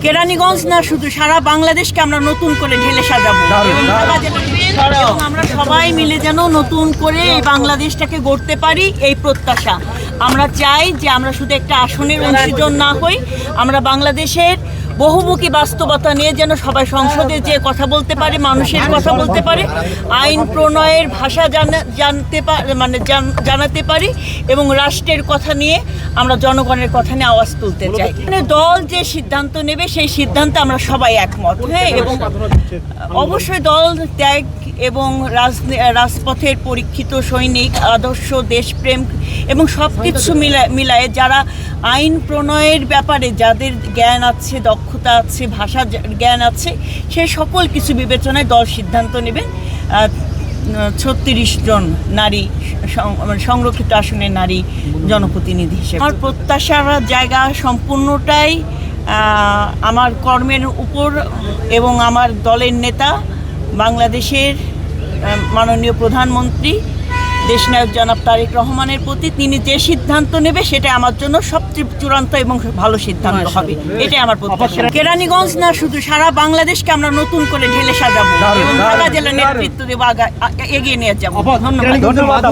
কেরানীগঞ্জ না শুধু সারা বাংলাদেশকে আমরা নতুন করে ঢেলে সাজাবো এবং আমরা সবাই মিলে যেন নতুন করে এই বাংলাদেশটাকে গড়তে পারি, এই প্রত্যাশা। আমরা চাই যে আমরা শুধু একটা আসনের অংশীজন না হই, আমরা বাংলাদেশের বহুমুখী বাস্তবতা নিয়ে যেন সবাই সংসদে যে কথা বলতে পারে, মানুষের কথা বলতে পারে, আইন প্রণয়ের ভাষা জানাতে পারি এবং রাষ্ট্রের কথা নিয়ে আমরা জনগণের কথা নিয়ে আওয়াজ তুলতে চাই। মানে দল যে সিদ্ধান্ত নেবে সেই সিদ্ধান্তে আমরা সবাই একমত। হ্যাঁ, এবং অবশ্যই দল ত্যাগ এবং রাজপথের পরীক্ষিত সৈনিক, আদর্শ, দেশপ্রেম এবং সব কিছু মিলায়ে যারা আইন প্রণয়ের ব্যাপারে যাদের জ্ঞান আছে, দক্ষতা আছে, ভাষা জ্ঞান আছে, সে সকল কিছু বিবেচনায় দল সিদ্ধান্ত নেবেন 36 জন নারী সংরক্ষিত আসনের নারী জনপ্রতিনিধি হিসেবে। আমার প্রত্যাশার জায়গা সম্পূর্ণটাই আমার কর্মের উপর এবং আমার দলের নেতা বাংলাদেশের মাননীয় প্রধানমন্ত্রী দেশনায়ক জনাব তারেক রহমানের প্রতি। তিনি যে সিদ্ধান্ত নেবে সেটা আমার জন্য সবচেয়ে চূড়ান্ত এবং ভালো সিদ্ধান্ত হবে, এটাই আমার প্রত্যাশা। কেরানীগঞ্জ না শুধু সারা বাংলাদেশকে আমরা নতুন করে ঢেলে সাজাবো এবং ঢাকা জেলা নেতৃত্ব দেবো, এগিয়ে নিয়ে যাবো। ধন্যবাদ।